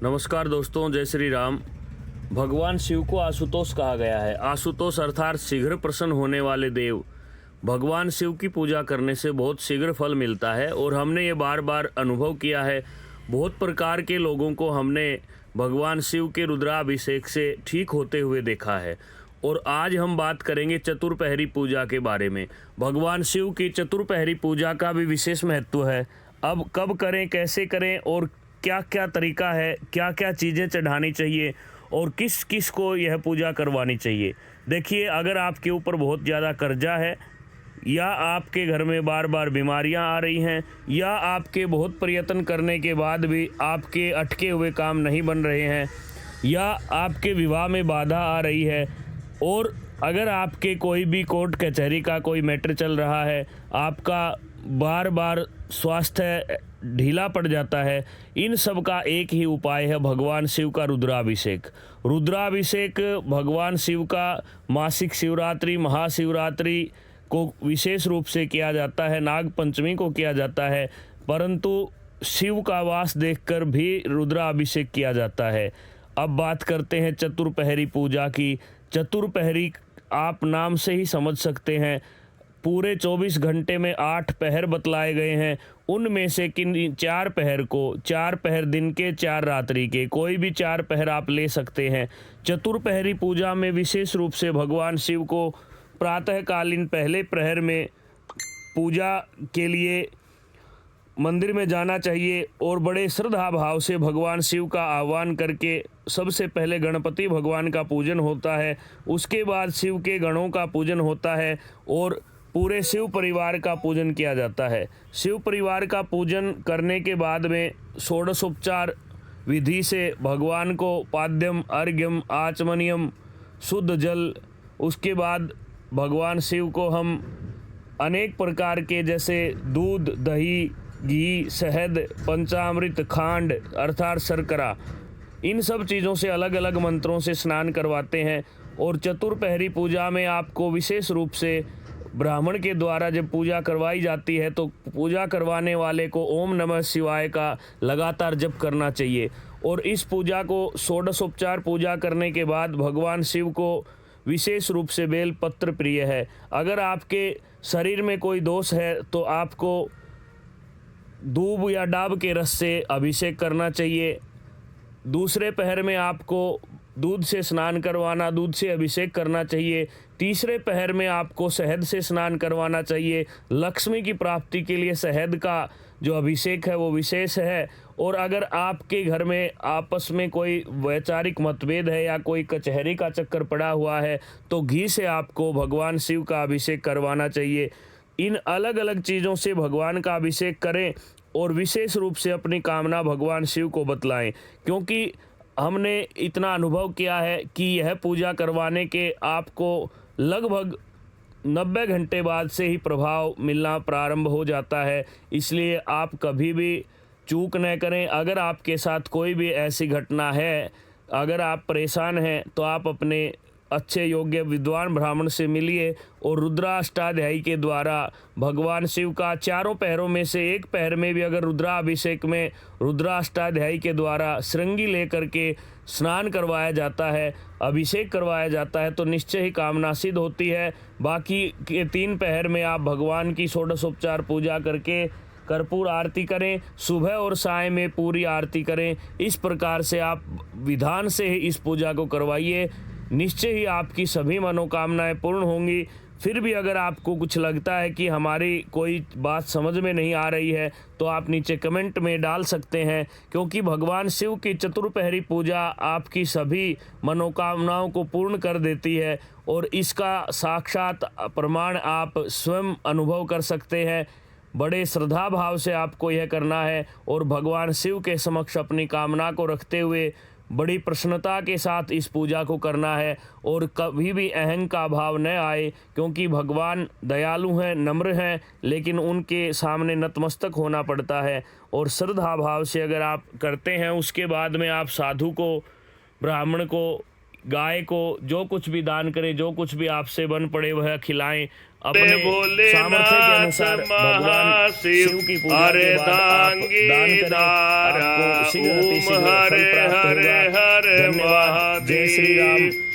नमस्कार दोस्तों, जय श्री राम। भगवान शिव को आशुतोष कहा गया है। आशुतोष अर्थात शीघ्र प्रसन्न होने वाले देव। भगवान शिव की पूजा करने से बहुत शीघ्र फल मिलता है और हमने ये बार बार अनुभव किया है। बहुत प्रकार के लोगों को हमने भगवान शिव के रुद्राभिषेक से ठीक होते हुए देखा है। और आज हम बात करेंगे चतुर्पहरी पूजा के बारे में। भगवान शिव की चतुर्पहरी पूजा का भी विशेष महत्व है। अब कब करें, कैसे करें और क्या क्या तरीका है, क्या क्या चीज़ें चढ़ानी चाहिए और किस किस को यह पूजा करवानी चाहिए। देखिए, अगर आपके ऊपर बहुत ज़्यादा कर्जा है या आपके घर में बार बार बीमारियां आ रही हैं या आपके बहुत प्रयत्न करने के बाद भी आपके अटके हुए काम नहीं बन रहे हैं या आपके विवाह में बाधा आ रही है और अगर आपके कोई भी कोर्ट कचहरी का कोई मैटर चल रहा है, आपका बार बार स्वास्थ्य ढीला पड़ जाता है, इन सब का एक ही उपाय है भगवान शिव का रुद्राभिषेक। रुद्राभिषेक भगवान शिव का मासिक शिवरात्रि, महाशिवरात्रि को विशेष रूप से किया जाता है, नाग पंचमी को किया जाता है, परंतु शिव का वास देखकर भी रुद्राभिषेक किया जाता है। अब बात करते हैं चतुर्पहरी पूजा की। चतुर्पहरी आप नाम से ही समझ सकते हैं, पूरे 24 घंटे में 8 पहर बतलाए गए हैं। उनमें से किन 4 पहर को, 4 पहर दिन के, 4 रात्रि के, कोई भी 4 पहर आप ले सकते हैं। चतुर्पहरी पूजा में विशेष रूप से भगवान शिव को प्रातःकालीन पहले प्रहर में पूजा के लिए मंदिर में जाना चाहिए और बड़े श्रद्धा भाव से भगवान शिव का आह्वान करके सबसे पहले गणपति भगवान का पूजन होता है, उसके बाद शिव के गणों का पूजन होता है और पूरे शिव परिवार का पूजन किया जाता है। शिव परिवार का पूजन करने के बाद में षोडशोपचार विधि से भगवान को पाद्यम, अर्घ्यम, आचमनियम, शुद्ध जल, उसके बाद भगवान शिव को हम अनेक प्रकार के जैसे दूध, दही, घी, शहद, पंचामृत, खांड अर्थात शर्करा, इन सब चीज़ों से अलग अलग मंत्रों से स्नान करवाते हैं। और चतुर्पहरी पूजा में आपको विशेष रूप से ब्राह्मण के द्वारा जब पूजा करवाई जाती है तो पूजा करवाने वाले को ओम नमः शिवाय का लगातार जप करना चाहिए। और इस पूजा को षोडशोपचार पूजा करने के बाद भगवान शिव को विशेष रूप से बेल पत्र प्रिय है। अगर आपके शरीर में कोई दोष है तो आपको दूब या डाब के रस से अभिषेक करना चाहिए। दूसरे पहर में आपको दूध से स्नान करवाना, दूध से अभिषेक करना चाहिए। तीसरे पहर में आपको शहद से स्नान करवाना चाहिए। लक्ष्मी की प्राप्ति के लिए शहद का जो अभिषेक है वो विशेष है। और अगर आपके घर में आपस में कोई वैचारिक मतभेद है या कोई कचहरी का चक्कर पड़ा हुआ है तो घी से आपको भगवान शिव का अभिषेक करवाना चाहिए। इन अलग अलग चीज़ों से भगवान का अभिषेक करें और विशेष रूप से अपनी कामना भगवान शिव को बतलाएं, क्योंकि हमने इतना अनुभव किया है कि यह पूजा करवाने के आपको लगभग 90 घंटे बाद से ही प्रभाव मिलना प्रारंभ हो जाता है। इसलिए आप कभी भी चूक न करें। अगर आपके साथ कोई भी ऐसी घटना है, अगर आप परेशान हैं तो आप अपने अच्छे योग्य विद्वान ब्राह्मण से मिलिए और रुद्राष्टाध्यायी के द्वारा भगवान शिव का चारों पहरों में से एक पहर में भी अगर रुद्राभिषेक में रुद्राष्टाध्यायी के द्वारा श्रृंगी लेकर के स्नान करवाया जाता है, अभिषेक करवाया जाता है तो निश्चय ही कामना सिद्ध होती है। बाकी के 3 पहर में आप भगवान की षोडशोपचार पूजा करके कर्पूर आरती करें, सुबह और साय में पूरी आरती करें। इस प्रकार से आप विधान से ही इस पूजा को करवाइए, निश्चय ही आपकी सभी मनोकामनाएं पूर्ण होंगी। फिर भी अगर आपको कुछ लगता है कि हमारी कोई बात समझ में नहीं आ रही है तो आप नीचे कमेंट में डाल सकते हैं, क्योंकि भगवान शिव की चतुर्पहरी पूजा आपकी सभी मनोकामनाओं को पूर्ण कर देती है और इसका साक्षात प्रमाण आप स्वयं अनुभव कर सकते हैं। बड़े श्रद्धा भाव से आपको यह करना है और भगवान शिव के समक्ष अपनी कामना को रखते हुए बड़ी प्रसन्नता के साथ इस पूजा को करना है। और कभी भी अहंकार का भाव न आए, क्योंकि भगवान दयालु हैं, नम्र हैं, लेकिन उनके सामने नतमस्तक होना पड़ता है। और श्रद्धा भाव से अगर आप करते हैं उसके बाद में आप साधु को, ब्राह्मण को गाय को जो कुछ भी दान करें, जो कुछ भी आपसे बन पड़े वह खिलाएं। अपने सामर्थ्य के अनुसार भगवान शिव की पूजा के बाद आप दान करें, आपको शीघ्र अतिशीघ्र फल प्राप्त होगा। धन्यवाद। जय श्री राम।